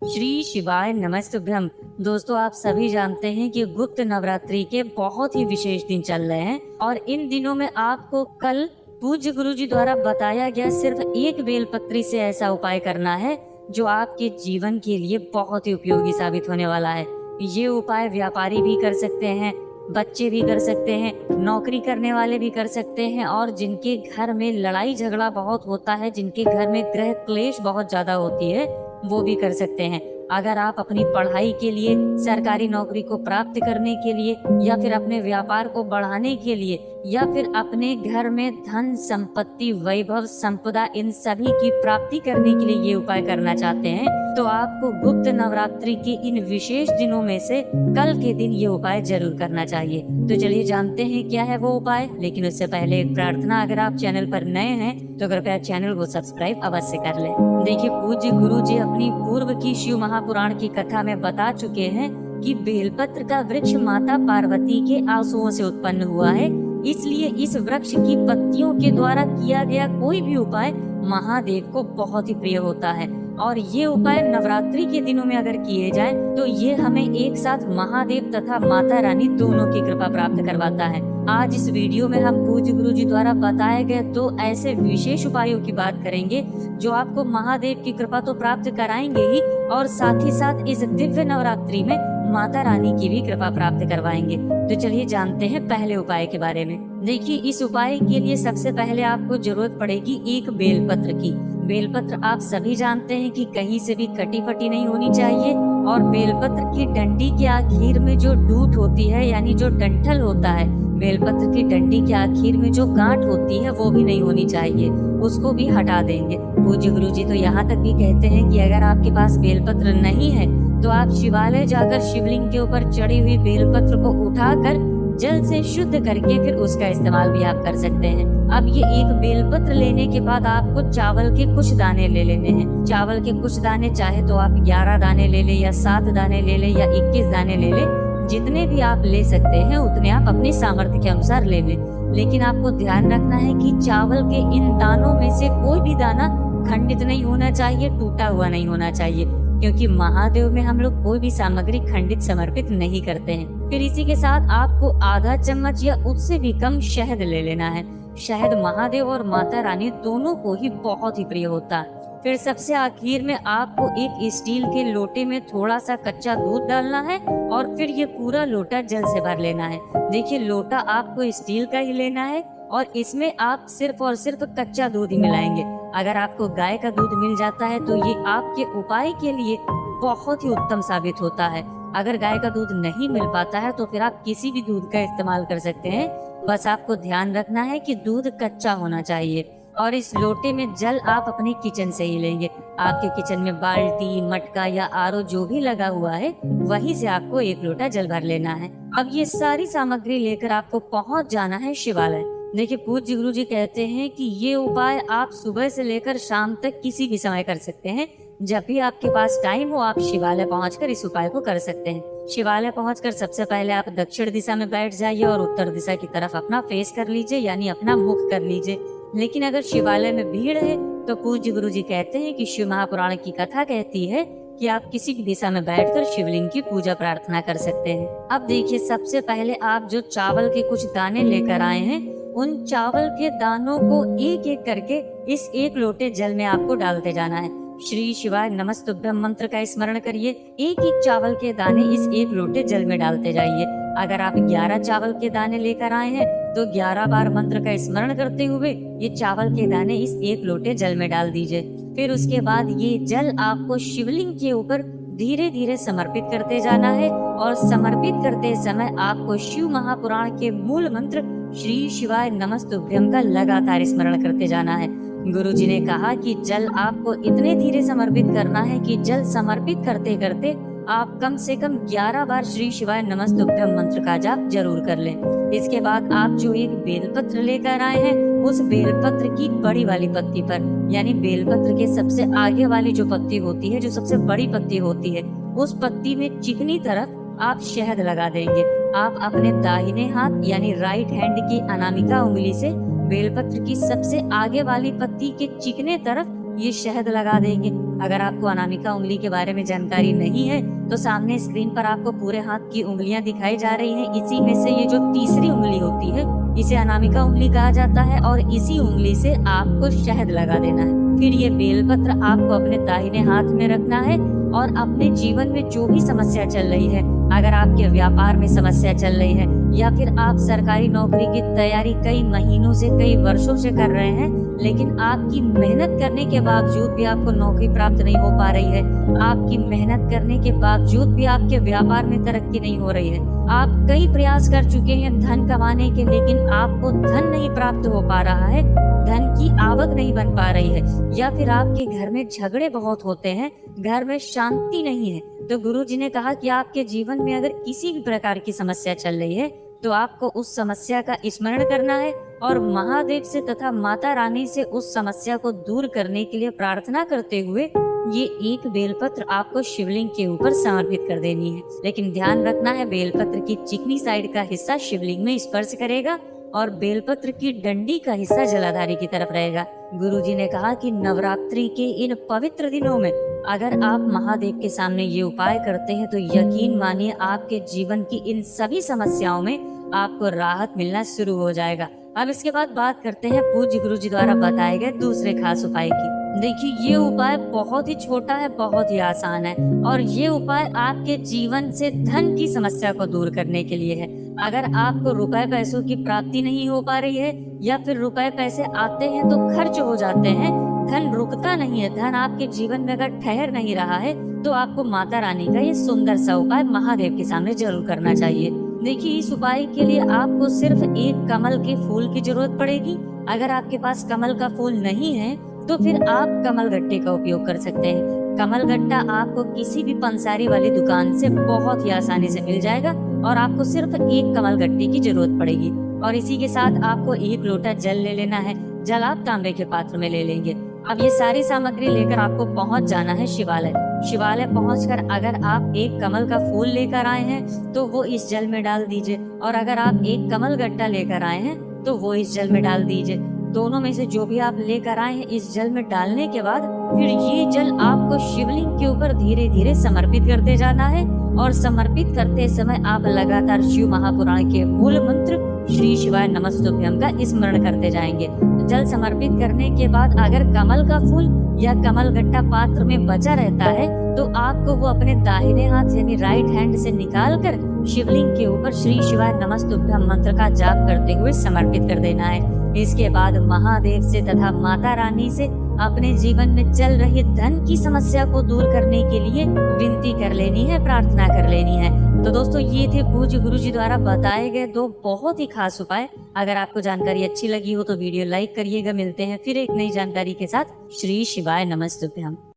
श्री शिवाय नमस्तुभ्यम। दोस्तों, आप सभी जानते हैं कि गुप्त नवरात्रि के बहुत ही विशेष दिन चल रहे हैं और इन दिनों में आपको कल पूज्य गुरु जी द्वारा बताया गया सिर्फ एक बेलपत्री से ऐसा उपाय करना है जो आपके जीवन के लिए बहुत ही उपयोगी साबित होने वाला है। ये उपाय व्यापारी भी कर सकते हैं, बच्चे भी कर सकते हैं, नौकरी करने वाले भी कर सकते हैं और जिनके घर में लड़ाई झगड़ा बहुत होता है, जिनके घर में गृह क्लेश बहुत ज्यादा होती है, वो भी कर सकते हैं। अगर आप अपनी पढ़ाई के लिए, सरकारी नौकरी को प्राप्त करने के लिए या फिर अपने व्यापार को बढ़ाने के लिए या फिर अपने घर में धन संपत्ति वैभव संपदा इन सभी की प्राप्ति करने के लिए ये उपाय करना चाहते हैं तो आपको गुप्त नवरात्रि के इन विशेष दिनों में से कल के दिन ये उपाय जरूर करना चाहिए। तो चलिए जानते हैं क्या है वो उपाय। लेकिन उससे पहले एक प्रार्थना, अगर आप चैनल पर नए हैं तो कृपया चैनल को सब्सक्राइब अवश्य कर लें। देखिए, पूज्य गुरु जी अपनी पूर्व की शिव महापुराण की कथा में बता चुके हैं कि बेलपत्र का वृक्ष माता पार्वती के आंसुओं से उत्पन्न हुआ है, इसलिए इस वृक्ष की पत्तियों के द्वारा किया गया कोई भी उपाय महादेव को बहुत ही प्रिय होता है। और ये उपाय नवरात्रि के दिनों में अगर किए जाएं तो ये हमें एक साथ महादेव तथा माता रानी दोनों की कृपा प्राप्त करवाता है। आज इस वीडियो में हम पूज्य गुरु जी द्वारा बताए गए दो ऐसे विशेष उपायों की बात करेंगे जो आपको महादेव की कृपा तो प्राप्त कराएंगे ही और साथ ही साथ इस दिव्य नवरात्रि में माता रानी की भी कृपा प्राप्त करवाएंगे। तो चलिए जानते हैं पहले उपाय के बारे में। देखिए, इस उपाय के लिए सबसे पहले आपको जरूरत पड़ेगी एक बेलपत्र की। बेलपत्र आप सभी जानते हैं कि कहीं से भी कटी फटी नहीं होनी चाहिए और बेलपत्र की डंडी के आखिर में जो डूट होती है यानी जो डंठल होता है, बेलपत्र की डंडी के आखिर में जो गांठ होती है वो भी नहीं होनी चाहिए, उसको भी हटा देंगे। पूज्य गुरु जी तो यहाँ तक भी कहते हैं कि अगर आपके पास बेलपत्र नहीं है तो आप शिवालय जाकर शिवलिंग के ऊपर चढ़ी हुई बेलपत्र को उठाकर जल से शुद्ध करके फिर उसका इस्तेमाल भी आप कर सकते हैं। अब ये एक बेलपत्र लेने के बाद आपको चावल के कुछ दाने ले लेने हैं। चावल के कुछ दाने चाहे तो आप 11 दाने ले ले या 7 दाने ले ले या 21 दाने ले ले, जितने भी आप ले सकते हैं उतने आप अपने सामर्थ्य के अनुसार ले लें। लेकिन आपको ध्यान रखना है कि चावल के इन दानों में से कोई भी दाना खंडित नहीं होना चाहिए, टूटा हुआ नहीं होना चाहिए, क्योंकि महादेव में हम लोग कोई भी सामग्री खंडित समर्पित नहीं करते हैं। फिर इसी के साथ आपको आधा चम्मच या उससे भी कम शहद ले लेना है। शहद महादेव और माता रानी दोनों को ही बहुत ही प्रिय होता है। फिर सबसे आखिर में आपको एक स्टील के लोटे में थोड़ा सा कच्चा दूध डालना है और फिर ये पूरा लोटा जल से भर लेना है। देखिए, लोटा आपको स्टील का ही लेना है और इसमें आप सिर्फ और सिर्फ कच्चा दूध ही मिलाएंगे। अगर आपको गाय का दूध मिल जाता है तो ये आपके उपाय के लिए बहुत ही उत्तम साबित होता है। अगर गाय का दूध नहीं मिल पाता है तो फिर आप किसी भी दूध का इस्तेमाल कर सकते हैं। बस आपको ध्यान रखना है कि दूध कच्चा होना चाहिए। और इस लोटे में जल आप अपने किचन से ही लेंगे। आपके किचन में बाल्टी, मटका या आरओ जो भी लगा हुआ है वहीं से आपको एक लोटा जल भर लेना है। अब ये सारी सामग्री लेकर आपको पहुंच जाना है शिवालय। देखिए, पूज्य गुरु जी कहते हैं कि ये उपाय आप सुबह से लेकर शाम तक किसी भी समय कर सकते हैं। जब भी आपके पास टाइम हो आप शिवालय पहुंचकर इस उपाय को कर सकते हैं। शिवालय पहुंचकर सबसे पहले आप दक्षिण दिशा में बैठ जाइए और उत्तर दिशा की तरफ अपना फेस कर लीजिए, यानी अपना मुख कर लीजिए। लेकिन अगर शिवालय में भीड़ है तो पूज्य गुरु जी कहते हैं कि शिव महापुराण की कथा कहती है कि आप किसी भी दिशा में बैठकर शिवलिंग की पूजा प्रार्थना कर सकते हैं। अब देखिए, सबसे पहले आप जो चावल के कुछ दाने लेकर आए हैं उन चावल के दानों को एक एक करके इस एक लोटे जल में आपको डालते जाना है। श्री शिवाय नमस्तुभ्यम मंत्र का स्मरण करिए। एक एक चावल के दाने इस एक लोटे जल में डालते जाइए। अगर आप 11 चावल के दाने लेकर आए हैं तो 11 बार मंत्र का स्मरण करते हुए ये चावल के दाने इस एक लोटे जल में डाल दीजिए। फिर उसके बाद ये जल आपको शिवलिंग के ऊपर धीरे धीरे समर्पित करते जाना है और समर्पित करते समय आपको शिव महापुराण के मूल मंत्र श्री शिवाय नमस्तुभ्यम का लगातार स्मरण करते जाना है। गुरु जी ने कहा कि जल आपको इतने धीरे समर्पित करना है कि जल समर्पित करते करते आप कम से कम 11 बार श्री शिवाय नमस्तुभ्यम मंत्र का जाप जरूर कर लें। इसके बाद आप जो एक बेलपत्र लेकर आए हैं उस बेलपत्र की बड़ी वाली पत्ती पर, यानी बेलपत्र के सबसे आगे वाली जो पत्ती होती है, जो सबसे बड़ी पत्ती होती है, उस पत्ती में चिकनी तरफ आप शहद लगा देंगे। आप अपने दाहिने हाथ यानी राइट हैंड की अनामिका उंगली से बेलपत्र की सबसे आगे वाली पत्ती के चिकने तरफ ये शहद लगा देंगे। अगर आपको अनामिका उंगली के बारे में जानकारी नहीं है तो सामने स्क्रीन पर आपको पूरे हाथ की उंगलियां दिखाई जा रही हैं। इसी में से ये जो तीसरी उंगली होती है इसे अनामिका उंगली कहा जाता है और इसी उंगली से आपको शहद लगा देना है। फिर ये बेलपत्र आपको अपने दाहिने हाथ में रखना है और अपने जीवन में जो भी समस्या चल रही है, अगर आपके व्यापार में समस्या चल रही है या फिर आप सरकारी नौकरी की तैयारी कई महीनों से कई वर्षों से कर रहे हैं, लेकिन आपकी मेहनत करने के बावजूद भी आपको नौकरी प्राप्त नहीं हो पा रही है, आपकी मेहनत करने के बावजूद भी आपके व्यापार में तरक्की नहीं हो रही है, आप कई प्रयास कर चुके हैं धन कमाने के, लेकिन आपको धन नहीं प्राप्त हो पा रहा है, धन की आवक नहीं बन पा रही है, या फिर आपके घर में झगड़े बहुत होते हैं, घर में शांति नहीं है, तो गुरुजी ने कहा कि आपके जीवन में अगर किसी भी प्रकार की समस्या चल रही है तो आपको उस समस्या का स्मरण करना है और महादेव से तथा माता रानी से उस समस्या को दूर करने के लिए प्रार्थना करते हुए ये एक बेलपत्र आपको शिवलिंग के ऊपर समर्पित कर देनी है। लेकिन ध्यान रखना है, बेलपत्र की चिकनी साइड का हिस्सा शिवलिंग में स्पर्श करेगा और बेलपत्र की डंडी का हिस्सा जलाधारी की तरफ रहेगा। गुरुजी ने कहा कि नवरात्रि के इन पवित्र दिनों में अगर आप महादेव के सामने ये उपाय करते हैं तो यकीन मानिए आपके जीवन की इन सभी समस्याओं में आपको राहत मिलना शुरू हो जाएगा। अब इसके बाद बात करते हैं पूज्य गुरुजी द्वारा बताए गए दूसरे खास उपाय की। देखिए, ये उपाय बहुत ही छोटा है, बहुत ही आसान है और ये उपाय आपके जीवन से धन की समस्या को दूर करने के लिए है। अगर आपको रुपए पैसों की प्राप्ति नहीं हो पा रही है या फिर रुपए पैसे आते हैं तो खर्च हो जाते हैं, धन रुकता नहीं है, धन आपके जीवन में अगर ठहर नहीं रहा है, तो आपको माता रानी का ये सुंदर सा उपाय महादेव के सामने जरूर करना चाहिए। देखिए, इस उपाय के लिए आपको सिर्फ एक कमल के फूल की जरूरत पड़ेगी। अगर आपके पास कमल का फूल नहीं है तो फिर आप कमल गट्टे का उपयोग कर सकते हैं। कमल गट्टा आपको किसी भी पंसारी वाली दुकान से बहुत ही आसानी से मिल जाएगा और आपको सिर्फ एक कमल गट्टे की जरूरत पड़ेगी। और इसी के साथ आपको एक लोटा जल ले लेना है। जल आप तांबे के पात्र में ले लेंगे। अब ये सारी सामग्री लेकर आपको पहुंच जाना है शिवालय। शिवालय पहुंचकर अगर आप एक कमल का फूल लेकर आए हैं तो वो इस जल में डाल दीजिए और अगर आप एक कमल गट्टा लेकर आए हैं तो वो इस जल में डाल दीजिए। दोनों में से जो भी आप लेकर आए हैं इस जल में डालने के बाद फिर ये जल आपको शिवलिंग के ऊपर धीरे धीरे समर्पित करते जाना है और समर्पित करते समय आप लगातार शिव महापुराण के मूल मंत्र श्री शिवाय नमस्तुभ्यम का स्मरण करते जाएंगे। जल समर्पित करने के बाद अगर कमल का फूल या कमल गट्टा पात्र में बचा रहता है तो आपको वो अपने दाहिने हाथ यानी राइट हैंड से निकालकर शिवलिंग के ऊपर श्री शिवाय नमस्तुभ्यम मंत्र का जाप करते हुए समर्पित कर देना है। इसके बाद महादेव से तथा माता रानी से अपने जीवन में चल रही धन की समस्या को दूर करने के लिए विनती कर लेनी है, प्रार्थना कर लेनी है। तो दोस्तों, ये थे पूज्य गुरुजी द्वारा बताए गए दो बहुत ही खास उपाय। अगर आपको जानकारी अच्छी लगी हो तो वीडियो लाइक करिएगा। मिलते हैं फिर एक नई जानकारी के साथ। श्री शिवाय नमस्तुभ्यम।